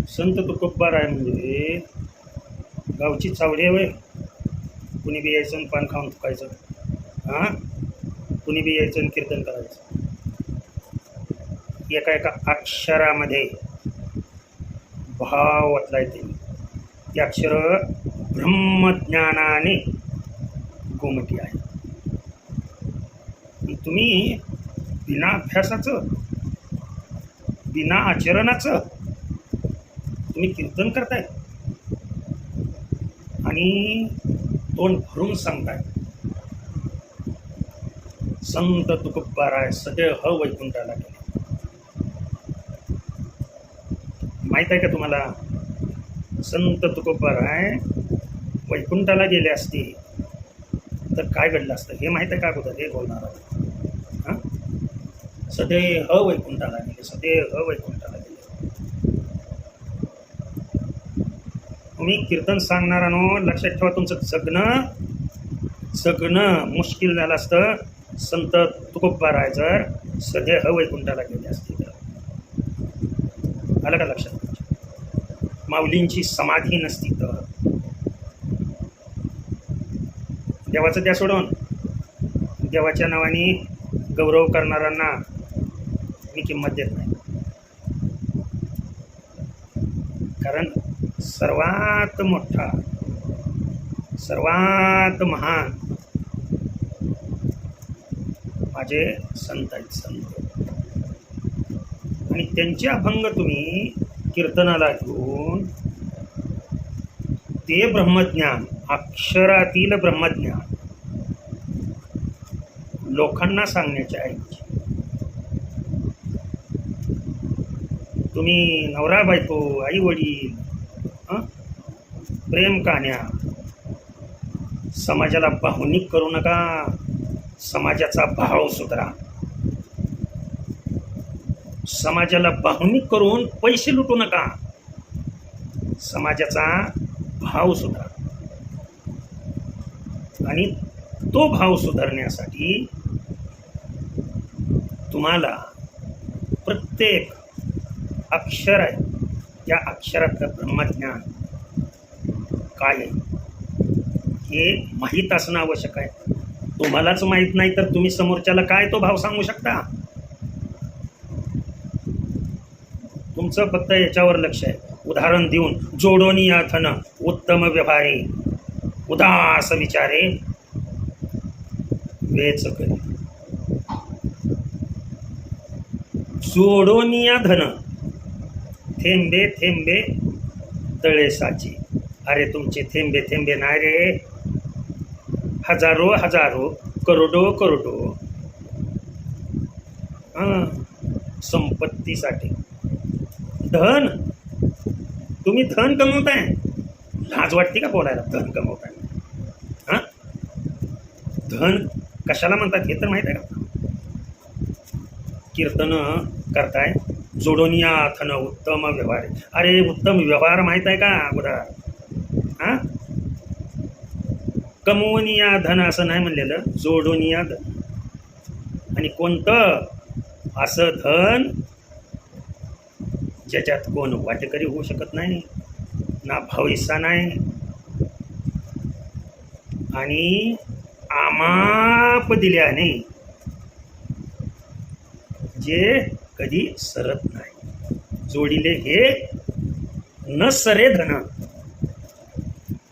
संत तुकोबाराय म्हणजे गावची चावडी आहे वय. कुणी बी यायचं आणि पान खाऊन थुकायचं. हां, कुणी बी यायचं आणि कीर्तन करायचं. एका एका अक्षरामध्ये भाव ओतलाय ते. ती अक्षर ब्रह्मज्ञानाने गोमटी आहे. तुम्ही बिना अभ्यासाचं, बिना आचरणाचं तुम्ही कीर्तन करताय आणि तोंड भरून सांगताय संत तुकोबाराय सदैव वैकुंठाला गेले. माहीत आहे का तुम्हाला? संत तुकोबाराय वैकुंठाला गेले असते तर काय घडलं असतं हे माहीत आहे का अगोदर? हे बोलणार आहोत. हां, सदैव वैकुंठाला गेले, सदैव वैकुंठाला गेले. तुम्ही कीर्तन सांगणारानो लक्षात ठेवा, तुमचं जगणं मुश्किल झालं असतं संत तुकोबाराय जर सदैव वैकुंठाला गेले असते तर. आलं का लक्षात? माऊलींची समाधी नसती तर. देवाचं त्या सोडून देवाच्या नावाने गौरव करणाऱ्यांना मी किंमत देत नाही. कारण सर्वात मोठा, सर्वात महान माझे संत आहेत, संत. आणि त्यांचे अभंग तुम्ही कीर्तनाला घेऊन ते ब्रह्मज्ञान, अक्षरातील ब्रह्मज्ञान लोकांना सांगण्याच्या ऐवजी तुम्ही नवरा बायको, आई वडील, प्रेम कहाण्या, समाजाला भावनिक करू नका. समाजाचा भाव सुधारा. समाजाला भावनिक करून पैसे लुटू नका. समाजाचा भाव सुधारा. आणि तो भाव सुधारण्यासाठी तुम्हाला प्रत्येक अक्षर आहे त्या अक्षरातलं ब्रह्मज्ञान काय आहे हे माहीत असणं आवश्यक आहे. तुम्हालाच माहीत नाही तर तुम्ही समोरच्याला काय तो भाव सांगू शकता? तुमचं फक्त याच्यावर लक्ष आहे. उदाहरण देऊन जोडोनी याथन उत्तम व्यवहारे उदास विचारे वेच करी. जोडोनिया धन थेंबे थेंबे तळे साचे. अरे तुमचे थेंबे थेंबे नाही रे, हजारो हजारो, करोडो करोडो संपत्तीसाठी. धन, तुम्ही धन कमवताय, लाज वाटते का बोलायला? धन कमवताय. हां, धन कशाला म्हणतात हे तर माहीत आहे का? कीर्तन करताय जोडोनिया थन उत्तम व्यवहार. अरे उत्तम व्यवहार माहीत आहे का अगोदर? हां, कमवनिया धन असं नाही म्हणलेलं, जोडोनिया धन. आणि कोणतं असं धन ज्याच्यात कोण वाटेकरी होऊ शकत नाही, ना भावहिस्सा नाही, आणि आमाप दिल्याने जे कधी सरत नाही. जोडिले हे न सरे धन.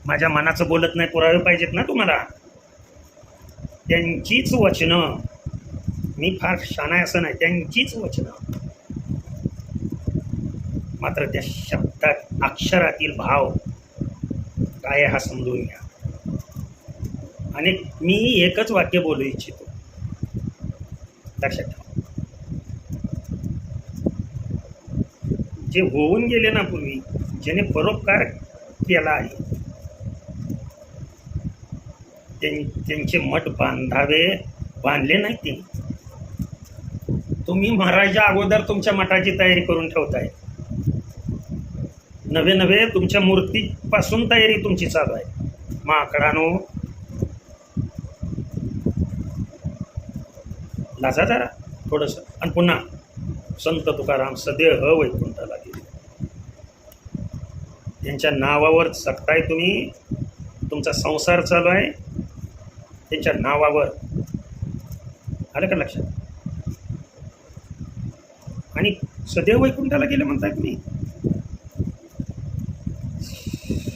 माझ्या मनाचं बोलत नाही, पुरावे पाहिजेत ना तुम्हाला. त्यांचीच वचनं, मी फार शाणा असं नाही, त्यांचीच वचनं, मात्र त्या शब्दात अक्षरातील भाव काय हा समजून घ्या. आणि मी एकच वाक्य बोलू इच्छितो, लक्षात ठेवा. जे होऊन गेले ना पूर्वी, ज्याने परोपकार केला आहे, त्यांचे मठ बांधावे, बांधले नाही ते. तुम्ही महाराजा अगोदर तुमच्या मठाची तयारी करून ठेवताय. नवे नवे तुमच्या मूर्तीपासून तयारी तुमची चालू आहे. माकडानो, लाजा जरा थोडंसं. आणि पुन्हा संत तुकाराम सदैव वैकुंठाला गेले. त्यांच्या नावावर जगताय तुम्ही, तुमचा संसार चालू आहे त्यांच्या नावावर. आलं का लक्षात? आणि सदैव वैकुंठाला गेले म्हणताय तुम्ही.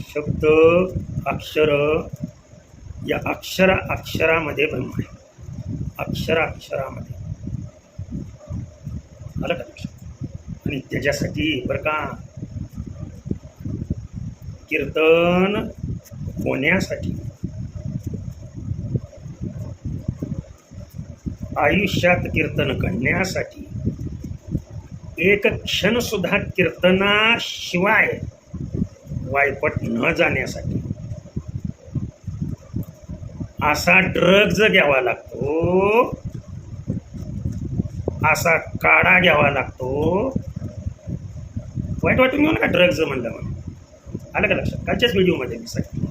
शब्द अक्षर, या अक्षरामध्ये ब्रह्म आहे. अक्षरामध्ये. आलं का लक्षात? आणि त्याच्यासाठी बरं का, कीर्तन होण्यासाठी, आयुष्यात कीर्तन घडण्यासाठी, एक क्षण सुद्धा कीर्तनाशिवाय वायपट न जाण्यासाठी असा ड्रग्ज घ्यावा लागतो, असा काढा घ्यावा लागतो. वाईट वाटून घेऊ नका ड्रग्ज म्हणलं म्हणून. आलं का लक्षात? कालच्याच व्हिडिओमध्ये मी सांगितलं,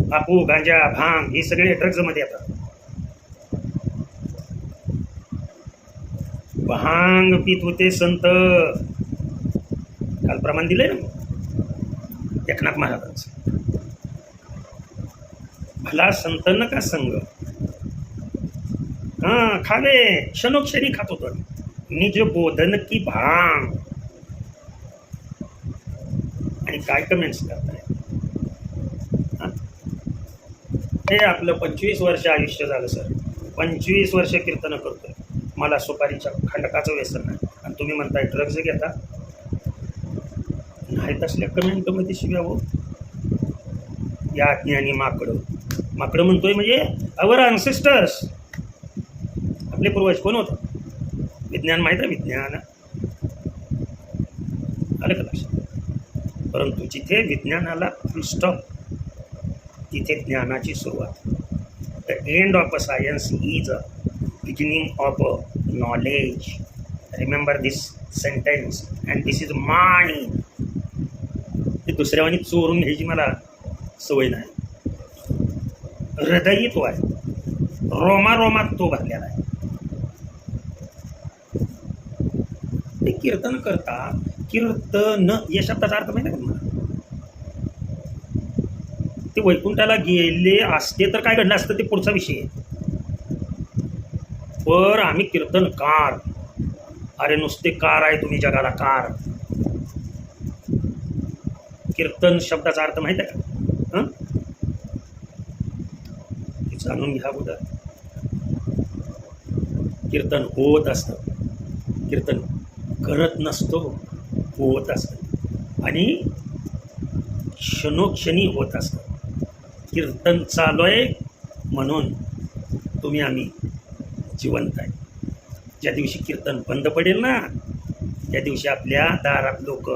बापू, गांजा, भांग हे सगळे ड्रग्जमध्ये येतात. भांग पित होते संत, काल प्रमाण दिलंय ना एकनाथ महाराजांचं. भला संत नका संग, खावे क्षणोक्षणी खात होतो. निज बोधन की भांग. आणि काय कमेंट्स करताय? हे आपलं 25 वर्ष आयुष्य झालं सर, 25 वर्ष कीर्तन करतोय, मला सुपारीच्या खंडकाचं व्यसन नाही, आणि तुम्ही म्हणताय ड्रग्ज घेता. नाही तसल्या कमेंटमध्ये शिव्या हो. या अज्ञानी माकडं म्हणतोय, म्हणजे अवर अनसेस्टर्स, आपले पूर्वज कोण होतं? विज्ञान माहीत आहे, विज्ञान. आलं का लक्षात? परंतु जिथे विज्ञानाला फुल स्टॉप, तिथे ज्ञानाची सुरुवात. The end of a science is a beginning of a knowledge. Remember this sentence and this is mind. ते दुसऱ्यावानी चोरून घ्यायची मला सवय नाही. हृदयी तो आहे, रोमात तो भरलेला आहे. ते कीर्तन करता, कीर्तन या शब्दाचा अर्थ माहिती आहे का तुम्हाला? ते वैकुंठाला गेले असते तर काय घडलं असतं ते पुढचा विषय आहे. पर आम्ही कीर्तनकार. अरे नुसते कार आहे तुम्ही जगाला, कार. कीर्तन शब्दाचा अर्थ माहिती आहे का? ते जाणून घ्या अगोदर. कीर्तन होत असतं, कीर्तन करत नसतो, होत असतं. आणि क्षणोक्षणी होत असतं. कीर्तन चालू आहे म्हणून तुम्ही आम्ही जिवंत आहे. ज्या दिवशी कीर्तन बंद पडेल ना, त्या दिवशी आपल्या दारात लोक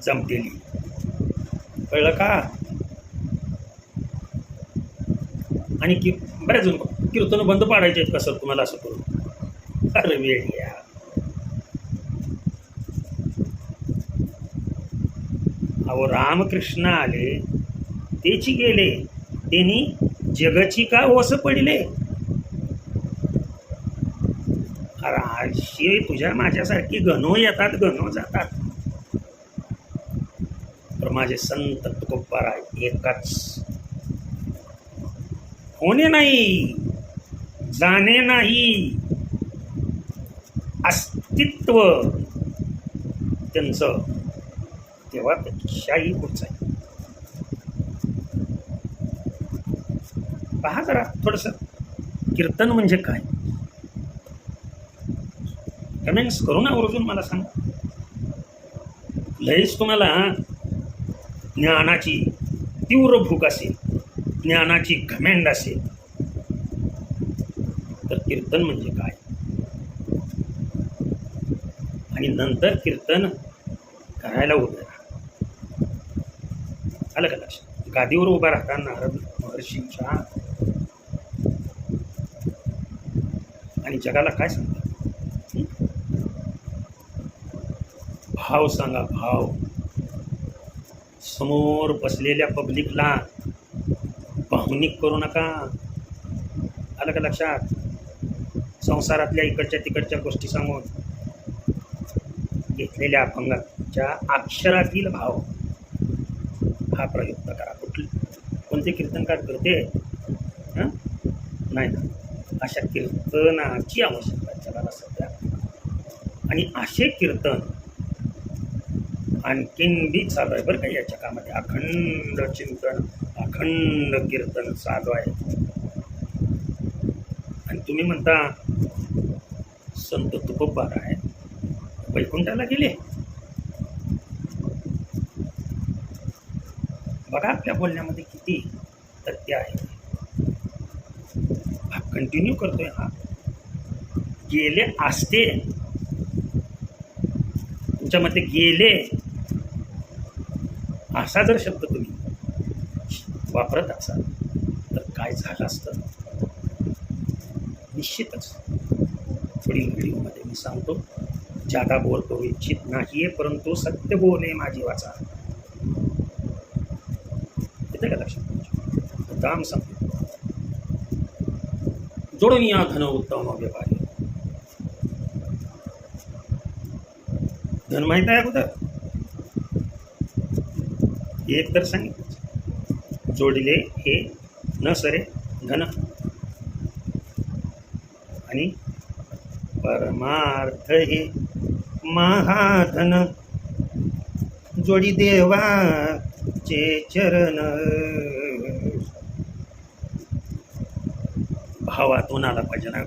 जमतेली. कळलं का? आणि बऱ्याच जण कीर्तन बंद पाडायचे आहेत का सर तुम्हाला असं करून? अरे वेळ या. अहो रामकृष्ण आले, तेची गेले, त्यांनी जगची का ओस पडले. अरे तुझ्या माझ्यासारखी गणो येतात, गणो जातात. तर माझे संत तुकोबाराय एकाच. होणे नाही, जाणे नाही, अस्तित्व त्यांचं तेव्हापेक्षाही पुढचं आहे. पहा जरा थोडंसं कीर्तन म्हणजे काय. कमेंट्स करून आवर्जून मला सांगा. लईच तुम्हाला ज्ञानाची तीव्र भूक असेल, ज्ञानाची घमेंड असेल, तर कीर्तन म्हणजे काय. आणि नंतर कीर्तन करायला उभे राहा. आलं का लक्षात? गादीवर उभा राहताना नारद महर्षींच्या आणि जगाला काय सांगतात? भाव सांगा, भाव. समोर बसलेल्या पब्लिकला भावनिक करू नका. आलं का लक्षात? संसारातल्या इकडच्या तिकडच्या गोष्टी सांगून घेतलेल्या अभंगाच्या अक्षरातील भाव हा प्रयुक्त करा. कोणते कीर्तनकार करते हां नाही ना, अशा कीर्तनाची आवश्यकता आहे जगाला सध्या. आणि असे कीर्तन आणखीन बी चालू आहे बरं का या जगामध्ये. अखंड चिंतन, अखंड कीर्तन चालू आहे. आणि तुम्ही म्हणता संत तुकोबाराय वैकुंठाला गेले. बघा आपल्या बोलण्यामध्ये किती तथ्य आहे. हा कंटिन्यू करतोय. हा गेले असते, तुमच्या मते गेले असा जर शब्द तुम्ही वापरत असाल तर काय झालं असतं निश्चितच. पुढील व्हिडिओमध्ये मी सांगतो. जादा बोल करू इच्छित नाहीये, परंतु सत्य बोले माझी वाचा. येते का लक्षात? दाम सांगतो. जोडून या धन उत्तम व्यापारी. धन माहीत आहे अगोदर एक तर सांगितलं, जोडले हे न सरे धन. आणि परमार्थ हे महाधन, जोडी देवाचे चरण. भावातून आला पाहिजे ना,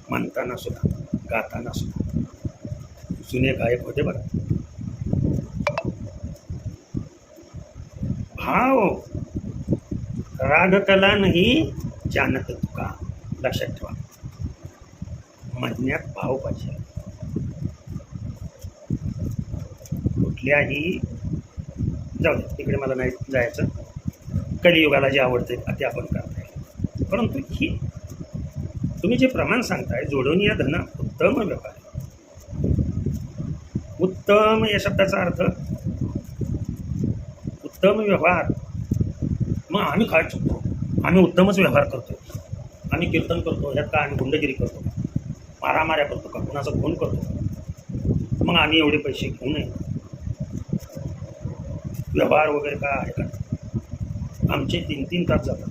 म्हणताना सुद्धा गाताना सुद्धा. जुने गायक होते बघा. भाव राग कला नाही जानत तुका. लक्षात ठेवा, म्हणण्यात भाव पाहिजे. कुठल्याही जाऊ दे तिकडे, मला नाही जायचं. कलियुगाला जे आवडते ते आपण करता येईल. परंतु ही तुम्ही जे प्रमाण सांगताय, जोडून या धन उत्तम व्यापार. उत्तम या शब्दाचा अर्थ उत्तम व्यवहार. मग आम्ही काय चुकतो? आम्ही उत्तमच व्यवहार करतो. आम्ही कीर्तन करतो, ह्यात का आम्ही गुंडगिरी करतो, मारामाऱ्या करतो का, कुणाचा खून करतो? मग आम्ही एवढे पैसे घेऊ नये. व्यवहार वगैरे काय आहे का? आमचे 3-3 तास जातात.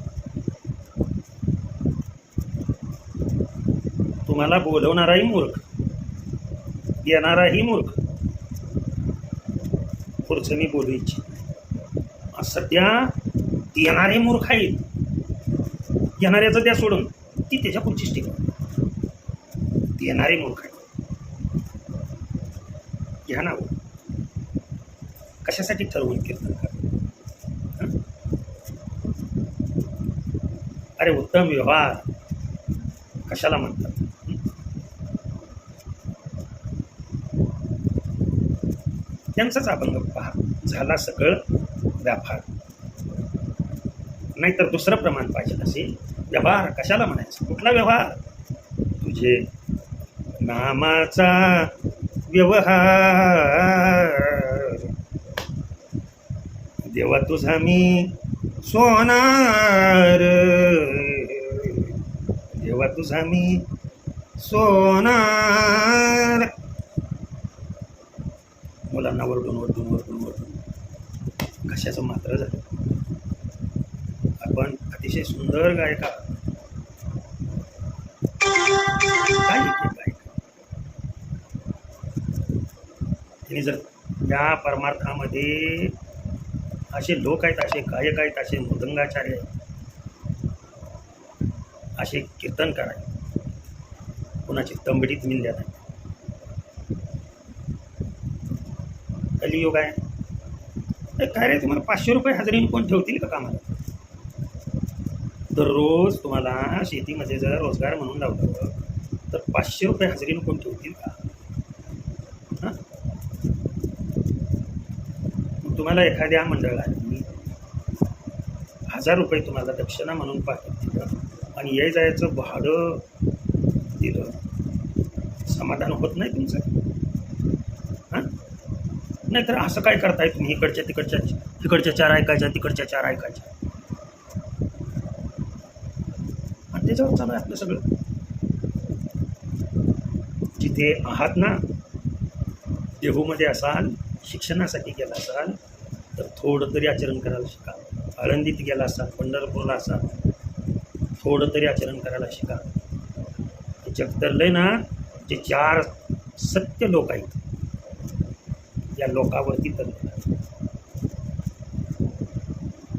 तुम्हाला बोलवणाराही मूर्ख, येणाराही मूर्ख. पुढचं मी बोलू इच्छित. सध्या येणारे मूर्ख आहेत. येणाऱ्याचं द्या सोडून, ती त्याच्या पुढचीच टिकव. येणारे मूर्ख आहेत. घ्या ना. कशासाठी ठरवून कीर्तन करा? अरे उत्तम व्यवहार कशाला म्हणतात? त्यांचाच अभंग पहा. झाला सगळं व्यापार. नाहीतर दुसरं प्रमाण पाहिजे असेल. व्यवहार कशाला म्हणायचं? कुठला व्यवहार? तुझे नामाचा व्यवहार. देवा तुझा मी सोनार, देवा तुझा मी सोनार. मुलांना वरडून वरडून वरडून वरडून कशाचं मात्र झालं. आपण अतिशय सुंदर गायका, तिने जर या परमार्थामध्ये असे लोक आहेत, असे गायक आहेत, असे मृदंगाचार्य आहेत, असे कीर्तनकार आहेत, कुणाची तंबडीत मिळल्या नाही. कलियुग आहे. काय रे, तुम्हाला 500 रुपये हजेरीने कोण ठेवतील का कामाला? दररोज तुम्हाला शेतीमध्ये जर रोजगार म्हणून लावलं तर 500 रुपये हजेरीने कोण ठेवतील का? हां, तुम्हाला एखाद्या मंडळाने 1000 रुपये तुम्हाला दक्षिणा म्हणून पाठवतील आणि ये जायचं भाडं दिलं, समाधान होत नाही तुमचं? हां, नाहीतर असं काय करताय तुम्ही? इकडच्या 4 ऐकायच्या, तिकडच्या 4 ऐकायच्या, आणि त्याच्यावर चालू आहे आपलं सगळं. जिथे आहात ना, देहूमध्ये असाल, शिक्षणासाठी गेला असाल तर थोडं तरी आचरण करायला शिका. आळंदीत गेला असाल, पंढरपूरला असाल, थोडं तरी आचरण करायला शिका. जग तरलंय ना, जे 4 सत्य लोक आहेत या लोकावरती तरले.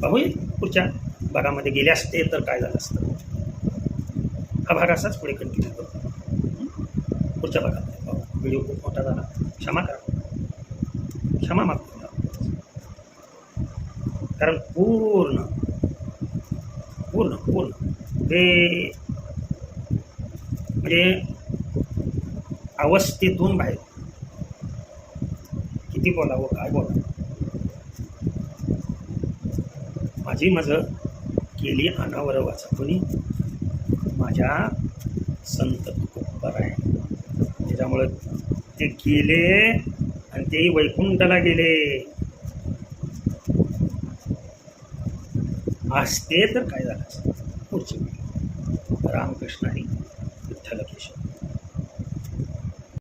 पाहूया पुढच्या भागामध्ये गेले असते तर काय झालं असतं. हा भाग असाच पुढे कंटिन्यू करतो. पुढच्या भागात व्हिडिओ खूप मोठा झाला, क्षमा करा, क्षमा मागतो. कारण पूर्ण पूर्ण पूर्ण ते म्हणजे अवस्थेतून बाहेर किती बोलावं, काय बोलावं. माझी मजल केली अनावर वाचा कोणी, माझ्या संत तुकोबर आहे. त्याच्यामुळं ते गेले आणि तेही वैकुंठाला गेले. असते तर काय झालं असतं. पुढची रामकृष्ण हरी, विठ्ठल केशव.